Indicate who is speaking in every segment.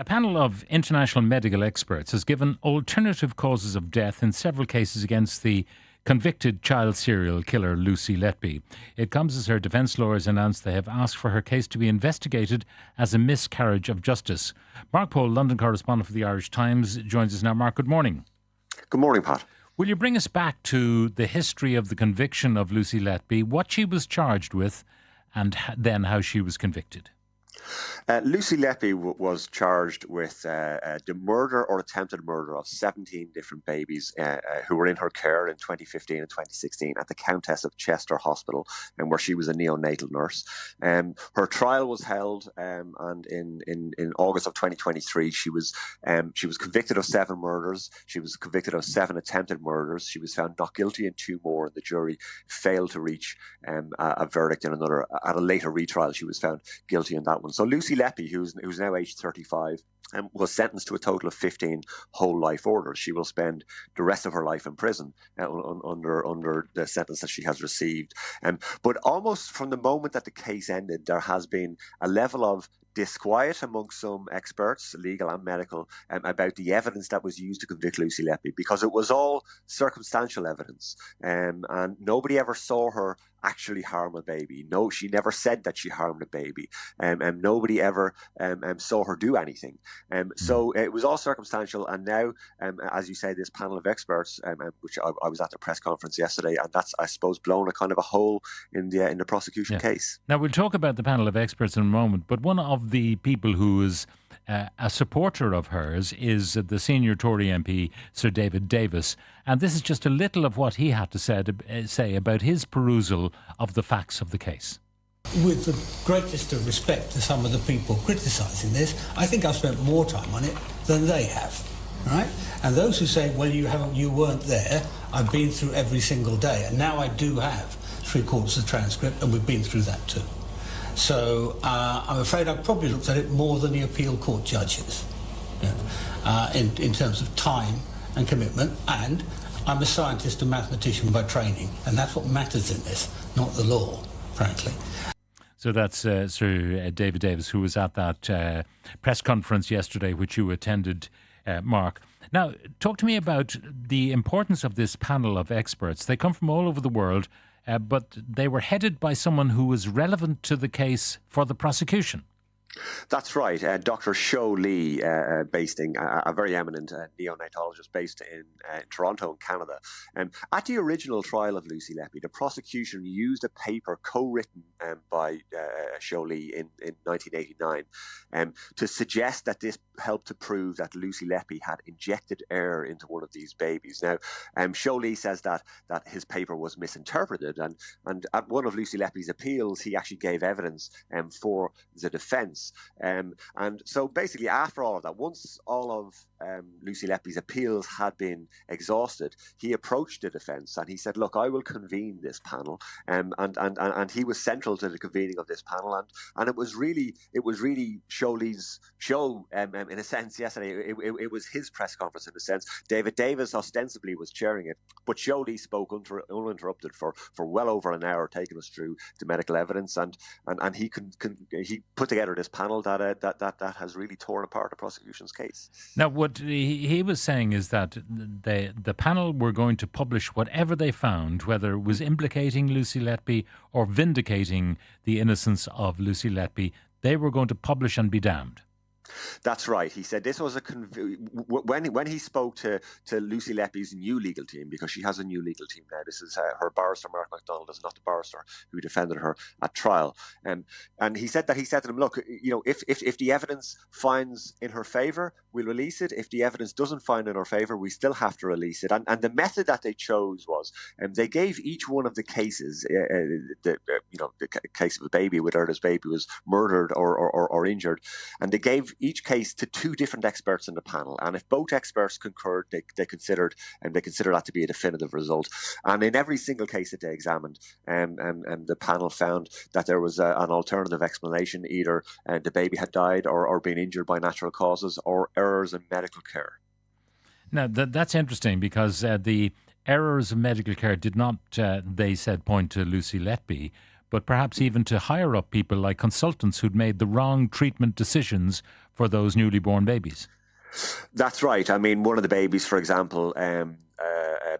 Speaker 1: A panel of international medical experts has given alternative causes of death in several cases against the convicted child serial killer Lucy Letby. It comes as her defence lawyers announced they have asked for her case to be investigated as a miscarriage of justice. Mark Pohl, London correspondent for the Irish Times, joins us now. Mark, good morning.
Speaker 2: Good morning, Pat.
Speaker 1: Will you bring us back to the history of the conviction of Lucy Letby, what she was charged with, and then how she was convicted?
Speaker 2: Lucy Letby was charged with the murder or attempted murder of 17 different babies who were in her care in 2015 and 2016 at the Countess of Chester Hospital, where she was a neonatal nurse. Her trial was held, and in August of 2023, she was convicted of 7 murders. She was convicted of 7 attempted murders. She was found not guilty in 2 more, and the jury failed to reach a verdict in another. At a later retrial, she was found guilty in that one. So Lucy Letby, who's now aged 35, was sentenced to a total of 15 whole life orders. She will spend the rest of her life in prison under the sentence that she has received. But almost from the moment that the case ended, there has been a level of disquiet among some experts, legal and medical, about the evidence that was used to convict Lucy Letby, because it was all circumstantial evidence, and nobody ever saw her actually harm a baby. No, she never said that she harmed a baby, and nobody ever saw her do anything. So it was all circumstantial, and now, as you say, this panel of experts, which I was at the press conference yesterday, and that's, I suppose, blown a kind of a hole in the prosecution case.
Speaker 1: Now, we'll talk about the panel of experts in a moment, but one of the people who is a supporter of hers is the senior Tory MP, Sir David Davis. And this is just a little of what he had to say about his perusal of the facts of the case.
Speaker 3: With the greatest of respect to some of the people criticising this, I think I've spent more time on it than they have, right? And those who say, well, you weren't there, I've been through every single day, and now I do have 3/4 of the transcript, and we've been through that too. So I'm afraid I've probably looked at it more than the appeal court judges, in terms of time and commitment. And I'm a scientist and mathematician by training, and that's what matters in this, not the law, frankly.
Speaker 1: So that's Sir David Davis, who was at that press conference yesterday, which you attended, Mark. Now, talk to me about the importance of this panel of experts. They come from all over the world, but they were headed by someone who was relevant to the case for the prosecution.
Speaker 2: That's right. Dr. Sho Lee, a very eminent neonatologist based in Toronto, in Canada. At the original trial of Lucy Letby, the prosecution used a paper co-written by Sho Lee in 1989 to suggest that this helped to prove that Lucy Letby had injected air into one of these babies. Now, Sho Lee says that his paper was misinterpreted, and at one of Lucy Letby's appeals, he actually gave evidence for the defence. And so basically, after all of that, once all of Lucy Letby's appeals had been exhausted, he approached the defence and he said, look, I will convene this panel. And he was central to the convening of this panel. And it was really Sho Lee's show, in a sense, yesterday. It was his press conference, in a sense. David Davis ostensibly was chairing it, but Sho Lee spoke uninterrupted for well over an hour, taking us through the medical evidence. And he put together this panel that has really torn apart the prosecution's case.
Speaker 1: Now, what he was saying is that the panel were going to publish whatever they found, whether it was implicating Lucy Letby or vindicating the innocence of Lucy Letby. They were going to publish and be damned.
Speaker 2: That's right. He said this was when he spoke to Lucy Letby's new legal team, because she has a new legal team now. This is her barrister, Mark MacDonald, is not the barrister who defended her at trial. And he said to them, look, if the evidence finds in her favour, we'll release it. If the evidence doesn't find in her favour, we still have to release it. And the method that they chose was, they gave each one of the cases, the case of a baby, whether this baby was murdered or injured, and they gave each case to 2 different experts in the panel, and if both experts concurred, they considered that to be a definitive result. And in every single case that they examined, the panel found that there was an alternative explanation: either the baby had died or been injured by natural causes, or errors in medical care.
Speaker 1: Now that's interesting, because the errors of medical care did not, they said, point to Lucy Letby, but perhaps even to higher up people like consultants who'd made the wrong treatment decisions for those newly born babies.
Speaker 2: That's right. I mean, one of the babies, for example,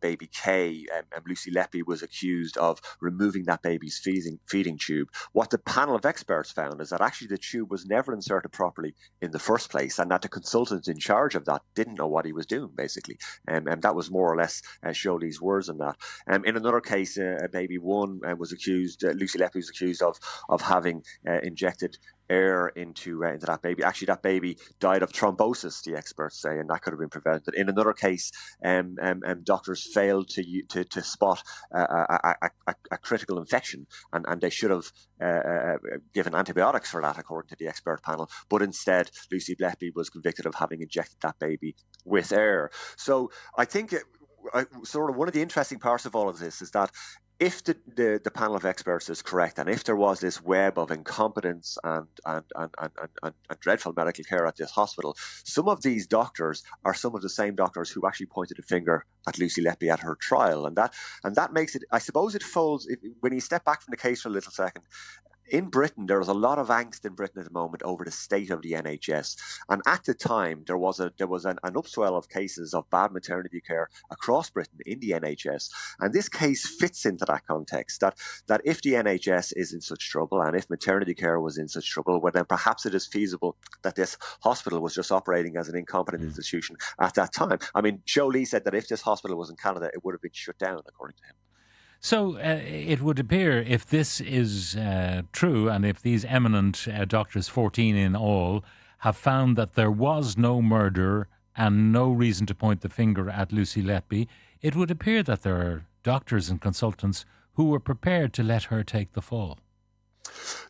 Speaker 2: baby K, Lucy Letby was accused of removing that baby's feeding tube. What the panel of experts found is that actually the tube was never inserted properly in the first place, and that the consultant in charge of that didn't know what he was doing, basically. And that was more or less Showley's words on that. In another case, baby one was accused, Lucy Letby was accused of having injected air into that baby. Actually, that baby died of thrombosis, the experts say, and that could have been prevented. In another case, doctors failed to spot a critical infection, and they should have given antibiotics for that, according to the expert panel. But instead, Lucy Letby was convicted of having injected that baby with air. So I think sort of one of the interesting parts of all of this is that if the panel of experts is correct, and if there was this web of incompetence and dreadful medical care at this hospital, some of these doctors are some of the same doctors who actually pointed a finger at Lucy Letby at her trial, and that makes it, I suppose, it folds when you step back from the case for a little second. In Britain, there is a lot of angst in Britain at the moment over the state of the NHS. And at the time, there was an upswell of cases of bad maternity care across Britain in the NHS. And this case fits into that context, that if the NHS is in such trouble and if maternity care was in such trouble, well, then perhaps it is feasible that this hospital was just operating as an incompetent institution at that time. I mean, Showley said that if this hospital was in Canada, it would have been shut down, according to him.
Speaker 1: So it would appear, if this is true, and if these eminent doctors, 14 in all, have found that there was no murder and no reason to point the finger at Lucy Letby, it would appear that there are doctors and consultants who were prepared to let her take the fall.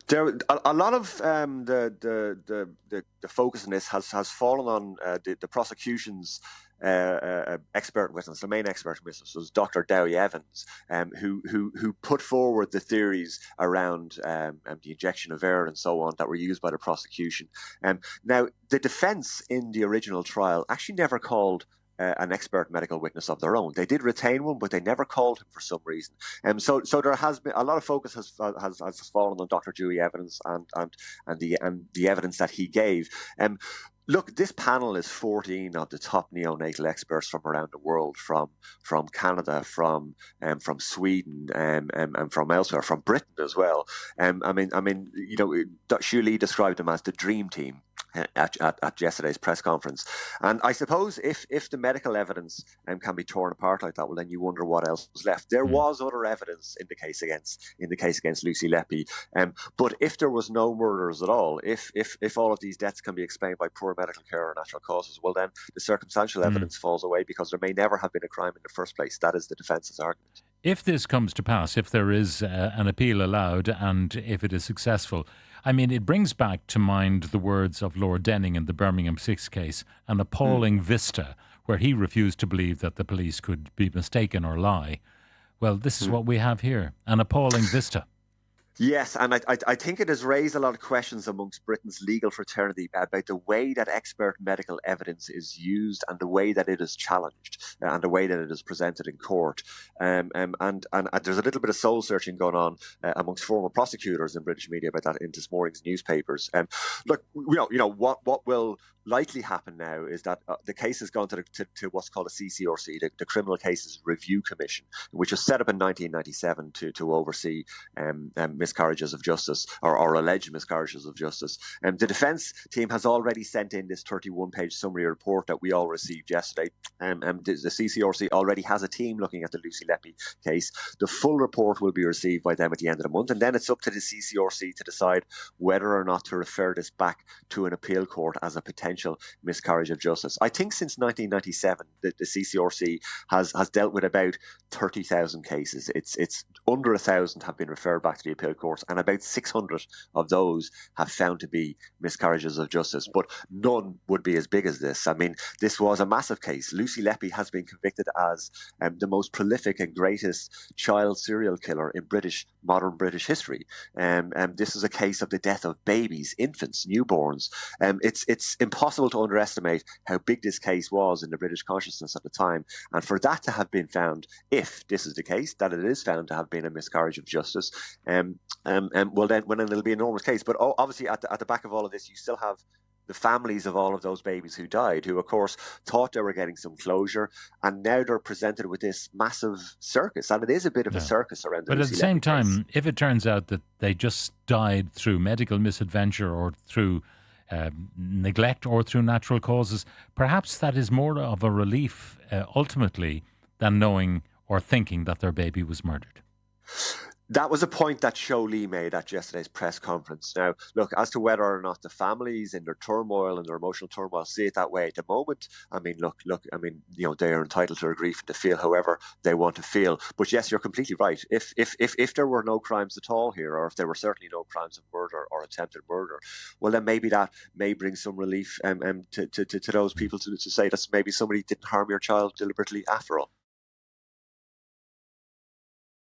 Speaker 2: There, a lot of the focus in this has fallen on the prosecution's expert witness. The main expert witness was Dr. Dowie Evans, who put forward the theories around the injection of air and so on that were used by the prosecution. Now, the defence in the original trial actually never called an expert medical witness of their own. They did retain one, but they never called him for some reason. So there has been a lot of focus has fallen on Dr. Dowie Evans and the evidence that he gave. Look, this panel is 14 of the top neonatal experts from around the world, from Canada, from Sweden, and from elsewhere, from Britain as well. I mean, you know, Shirley described them as the dream team at yesterday's press conference. And I suppose if the medical evidence can be torn apart like that, well, then you wonder what else was left. There was other evidence in the case against Lucy Letby. But if there was no murders at all, if all of these deaths can be explained by poor medical care or natural causes, well, then the circumstantial evidence falls away because there may never have been a crime in the first place. That is the defence's argument.
Speaker 1: If this comes to pass, if there is an appeal allowed and if it is successful, I mean, it brings back to mind the words of Lord Denning in the Birmingham 6 case, an appalling vista where he refused to believe that the police could be mistaken or lie. Well, this is what we have here, an appalling vista.
Speaker 2: Yes, and I think it has raised a lot of questions amongst Britain's legal fraternity about the way that expert medical evidence is used and the way that it is challenged and the way that it is presented in court. And there's a little bit of soul searching going on amongst former prosecutors in British media about that in this morning's newspapers. Look, you know what will likely happen now is that the case has gone to what's called a CCRC, the Criminal Cases Review Commission, which was set up in 1997 to oversee miscarriages of justice or alleged miscarriages of justice. The defence team has already sent in this 31-page summary report that we all received yesterday. The CCRC already has a team looking at the Lucy Letby case. The full report will be received by them at the end of the month, and then it's up to the CCRC to decide whether or not to refer this back to an appeal court as a potential miscarriage of justice. I think since 1997, the CCRC has dealt with about 30,000 cases. It's under 1,000 have been referred back to the appeal courts, and about 600 of those have found to be miscarriages of justice. But none would be as big as this. I mean, this was a massive case. Lucy Letby has been convicted as the most prolific and greatest child serial killer in modern British history. This is a case of the death of babies, infants, newborns. It's impossible to underestimate how big this case was in the British consciousness at the time. And for that to have been found, if this is the case, that it is found to have been a miscarriage of justice, well, then it'll be an enormous case. But obviously, at the back of all of this, you still have the families of all of those babies who died, who, of course, thought they were getting some closure, and now they're presented with this massive circus, and it is a bit of a circus around the
Speaker 1: But at
Speaker 2: Lucy
Speaker 1: the same
Speaker 2: Letby
Speaker 1: time,
Speaker 2: case.
Speaker 1: if it turns out that they just died through medical misadventure or through neglect or through natural causes, perhaps that is more of a relief ultimately than knowing or thinking that their baby was murdered.
Speaker 2: That was a point that Show Lee made at yesterday's press conference. Now, look, as to whether or not the families in their turmoil and their emotional turmoil see it that way at the moment, I mean, look, I mean, they are entitled to their grief and to feel however they want to feel. But yes, you're completely right. If there were no crimes at all here, or if there were certainly no crimes of murder or attempted murder, well, then maybe that may bring some relief to those people to say that maybe somebody didn't harm your child deliberately after all.